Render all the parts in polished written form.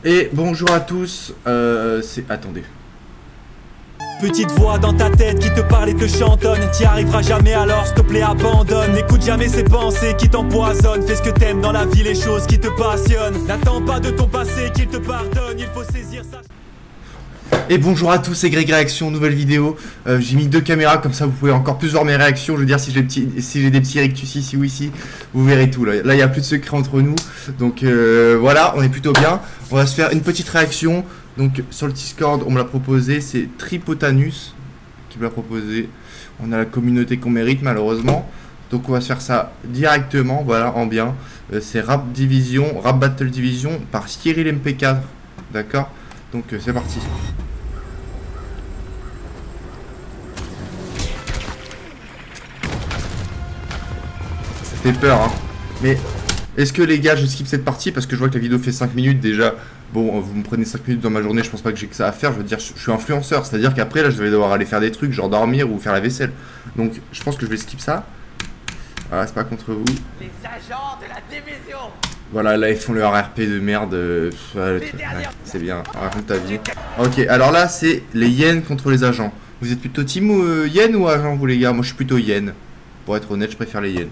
Et bonjour à tous, Attendez. Petite voix dans ta tête qui te parle et te chantonne. T'y arriveras jamais alors s'il te plaît abandonne. N'écoute jamais ces pensées qui t'empoisonnent. Fais ce que t'aimes dans la vie, les choses qui te passionnent. N'attends pas de ton passé qu'il te pardonne. Il faut saisir ça. Et bonjour à tous, c'est Greg Réaction, nouvelle vidéo. J'ai mis deux caméras, comme ça vous pouvez encore plus voir mes réactions. Je veux dire, si j'ai des petits rictus ici ou ici, vous verrez tout. Là, il n'y a plus de secret entre nous. Donc voilà, on est plutôt bien. On va se faire une petite réaction. Donc sur le Discord, on me l'a proposé, c'est Tripotanus qui me l'a proposé. On a la communauté qu'on mérite malheureusement. Donc on va se faire ça directement, voilà, en bien. C'est Rap Battle Division par Cyril MP4. D'accord? Donc c'est parti. Ça fait peur, hein. Mais est-ce que les gars, je skip cette partie parce que je vois que la vidéo fait 5 minutes déjà. Bon, vous me prenez 5 minutes dans ma journée, je pense pas que j'ai que ça à faire. Je veux dire, je suis influenceur, c'est-à-dire qu'après là, je vais devoir aller faire des trucs, genre dormir ou faire la vaisselle. Donc je pense que je vais skip ça. Voilà, c'est pas contre vous. Les agents de la division. Voilà, là ils font leur RP de merde. C'est bien, raconte ta vie. Ok, alors là c'est les yens contre les agents. Vous êtes plutôt team ou yen ou agent vous les gars? Moi je suis plutôt yen. Pour être honnête, je préfère les yens.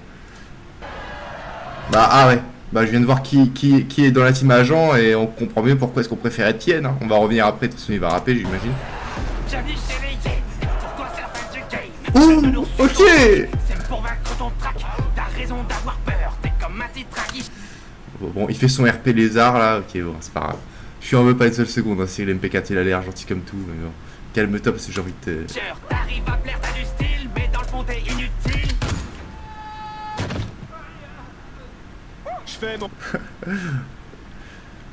Bah ah ouais, bah je viens de voir qui est dans la team agent et on comprend mieux pourquoi est-ce qu'on préfère être yen, hein. On va revenir après, de toute façon il va rapper j'imagine. Ouh, ok. Bon, il fait son RP lézard là, ok bon, c'est pas grave. Je suis en veux pas une seule seconde, hein. Si l'MP4 il a l'air gentil comme tout, mais bon. Calme-toi parce que j'ai envie de te... T'arrives à plaire, t'as du style, mais dans le fond t'es inutile. Je fais mon...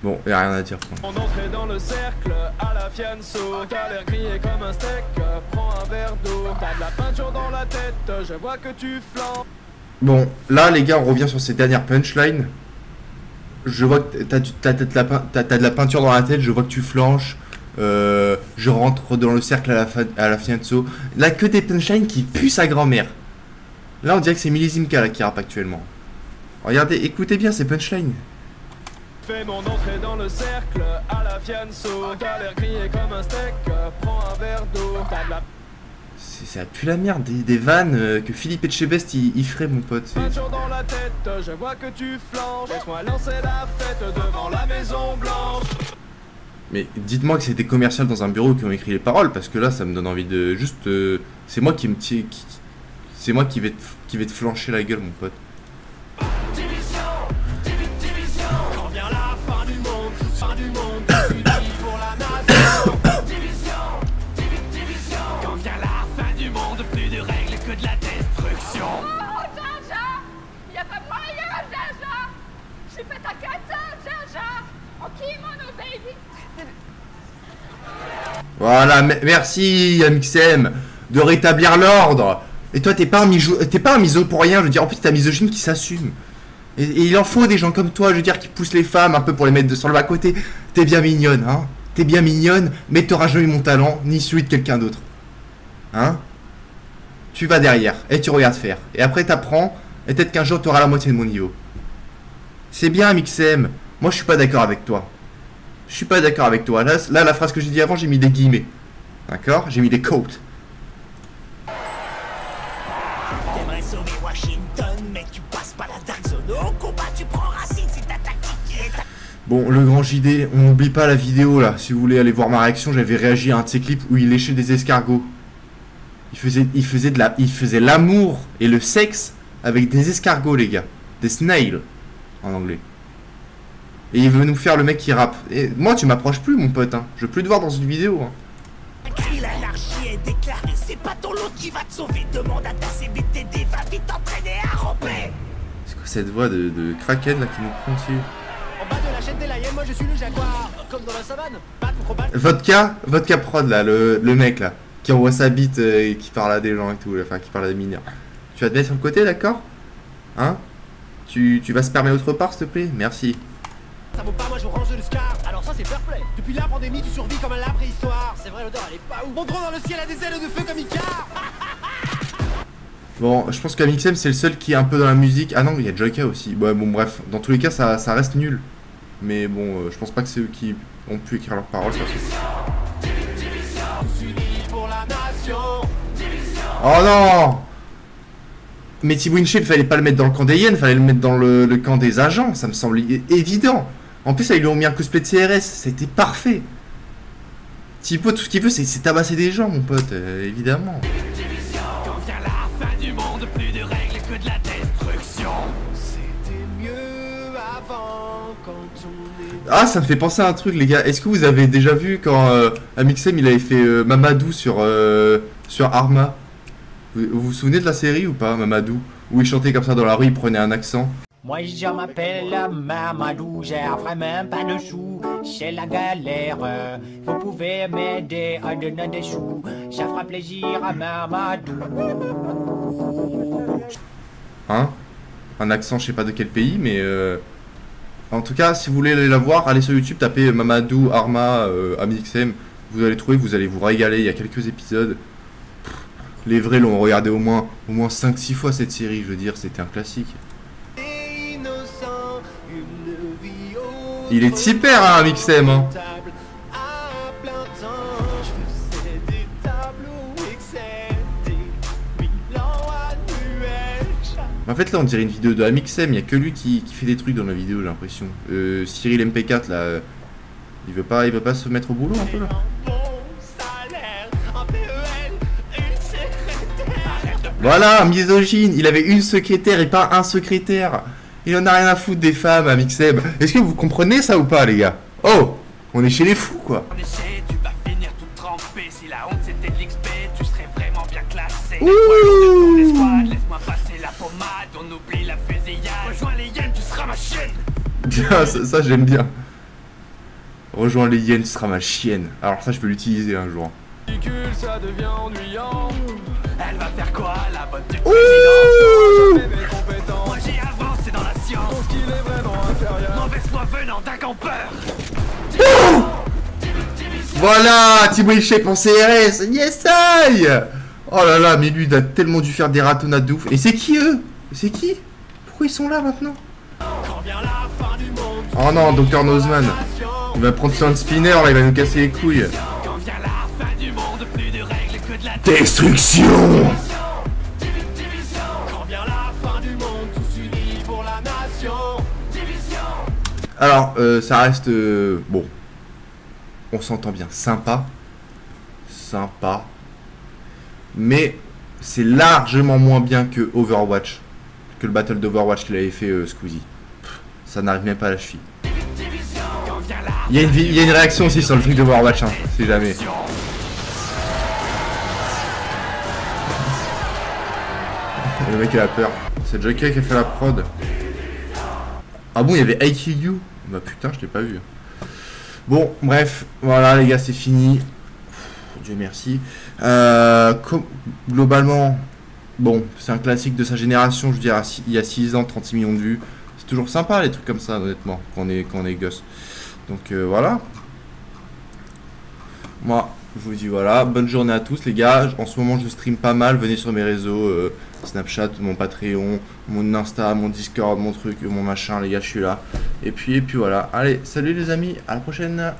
Bon, y'a rien à dire. On entrait dans le cercle à la fianso. T'as l'air grillé comme un steak, prends un verre d'eau. T'as de la peinture dans la tête, je vois que tu flancs. Bon, là les gars, on revient sur ces dernières punchlines. Je vois que t'as de la peinture dans la tête, je vois que tu flanches. Je rentre dans le cercle à la fianso. Là, que des punchlines qui puent sa grand-mère. Là, on dirait que c'est Millizimka là qui rappe actuellement. Regardez, écoutez bien ces punchlines. Fais mon entrée dans le cercle à la fianso. T'as l'air grillé comme un steak, prends un verre d'eau. Ça pue la merde, des vannes que Philippe Etchebest il ferait mon pote. Dans la tête, je vois que tu flanches. Laisse-moi lancer la fête devant la Maison Blanche. Mais dites-moi que c'était commercial dans un bureau qui ont écrit les paroles parce que là ça me donne envie de juste c'est moi qui vais te flancher la gueule mon pote. Voilà, merci Amixem de rétablir l'ordre. Et toi t'es pas un miso pour rien, je veux dire, en plus t'es un misogyne qui s'assume. Et il en faut des gens comme toi, je veux dire, qui poussent les femmes un peu pour les mettre sur le bas-côté. T'es bien mignonne, hein. T'es bien mignonne, mais t'auras jamais mon talent, ni celui de quelqu'un d'autre. Hein? Tu vas derrière, et tu regardes faire. Et après t'apprends, et peut-être qu'un jour t'auras la moitié de mon niveau. C'est bien Amixem, moi je suis pas d'accord avec toi. Je suis pas d'accord avec toi. Là, la phrase que j'ai dit avant, j'ai mis des guillemets. D'accord? J'ai mis des quotes. T'aimerais sauver Washington, mais tu passes pas la dark zone. Au combat, tu prends racine, c'est ta tactique. Bon, le grand JD, on n'oublie pas la vidéo là. Si vous voulez aller voir ma réaction, j'avais réagi à un de ses clips où il léchait des escargots. Il faisait l'amour et le sexe avec des escargots, les gars. Des snails en anglais. Et il veut nous faire le mec qui rappe. Et moi, tu m'approches plus, mon pote. Hein. Je veux plus te voir dans une vidéo. Hein. L'anarchie est déclarée. C'est pas ton lot qui va te sauver. Demande à ta CBTD. Va vite t'entraîner à ramper. C'est quoi cette voix de Kraken là qui nous prend dessus? En bas de la chaîne des Lions, moi je suis le jaguar. Comme dans la savane. Vodka Prod là, le mec là. Qui envoie sa bite et qui parle à des gens et tout. Enfin, qui parle à des mineurs. Tu vas te mettre sur le côté, d'accord? Hein? Tu vas se permettre autre part, s'il te plaît? Merci. Ça vaut pas, moi je range le scar. Alors ça c'est fair play. Depuis la pandémie tu survis comme un la préhistoire. C'est vrai l'odeur elle est pas ouf. Mon drone dans le ciel a des ailes de feu comme Icar. Bon, je pense qu'Amixem c'est le seul qui est un peu dans la musique. Ah non, il y a Joyka aussi. Ouais, bon bref, dans tous les cas ça reste nul. Mais bon, je pense pas que c'est eux qui ont pu écrire leurs paroles. Oh non! Mais Thibaut InShape, fallait pas le mettre dans le camp des hyènes, fallait le mettre dans le camp des agents, ça me semble évident. En plus, ils lui ont mis un cosplay de CRS, c'était parfait. Thibaut, tout ce qu'il veut, c'est tabasser des gens, mon pote, évidemment. Quand vient la fin du monde, plus de règles que de la destruction. C'était mieux avant quand on est... Ah, ça me fait penser à un truc, les gars. Est-ce que vous avez déjà vu quand Amixem, il avait fait Mamadou sur Arma? Vous vous souvenez de la série ou pas, Mamadou? Où il chantait comme ça dans la rue, il prenait un accent. Moi je m'appelle Mamadou, j'ai vraiment pas de sous, c'est la galère. Vous pouvez m'aider à donner des sous, ça fera plaisir à Mamadou. Hein? Un accent, je sais pas de quel pays, mais en tout cas, si vous voulez aller la voir, allez sur YouTube, tapez Mamadou, Arma, Amixem, vous allez trouver, vous allez vous régaler, il y a quelques épisodes. Les vrais l'ont regardé au moins 5-6 fois cette série, je veux dire, c'était un classique. Il est super, hein, Amixem, hein. En fait, là, on dirait une vidéo de Amixem, il n'y a que lui qui fait des trucs dans la vidéo, j'ai l'impression. Cyril MP4, là, il veut pas se mettre au boulot, un peu, là. Voilà, misogyne, il avait une secrétaire et pas un secrétaire. Il en a rien à foutre des femmes, Amixem. Est-ce que vous comprenez ça ou pas, les gars? Oh, on est chez les fous, quoi. En essai, tu vas finir tout trempé. Si la honte c'était de l'XP, tu serais vraiment bien classé. Ouh. Laisse-moi passer la pommade, on oublie la fusillade. Rejoins les hyènes, tu seras ma chienne. ça j'aime bien. Rejoins les hyènes, tu seras ma chienne. Alors ça, je peux l'utiliser un jour. Ça devient ennuyant. Elle va faire quoi, la bonne du président? Moi j'y avance, c'est dans la science. Ce qu'il est vraiment inférieur. Mauvaise foi venant d'un campeur. Voilà, Thibaut InShape en CRS. Yes, I. Oh là là, mais lui, il a tellement dû faire des ratonnades de ouf. Et c'est qui, eux? C'est qui? Pourquoi ils sont là, maintenant? Oh non, Dr Nozman. Il va prendre son spinner, là, il va nous casser les couilles. Destruction! Alors, ça reste... bon. On s'entend bien. Sympa. Sympa. Mais c'est largement moins bien que Overwatch. Que le battle d'Overwatch qu'il avait fait Squeezie. Ça n'arrive même pas à la cheville. Il y a une réaction aussi sur le truc d'Overwatch, hein, si jamais. Le mec il a peur. C'est Jockey qui a fait la prod. Ah bon, il y avait I Kill You. Bah putain, je l'ai pas vu. Bon, bref, voilà les gars, c'est fini. Pff, Dieu merci. Globalement, bon, c'est un classique de sa génération. Je veux dire, il y a 6 ans, 36 millions de vues. C'est toujours sympa les trucs comme ça, honnêtement, quand on est gosse. Donc voilà. Moi, je vous dis voilà, bonne journée à tous les gars. En ce moment je stream pas mal, venez sur mes réseaux, Snapchat, mon Patreon, mon Insta, mon Discord, mon truc, mon machin, les gars, je suis là. Et puis voilà, allez, salut les amis, à la prochaine.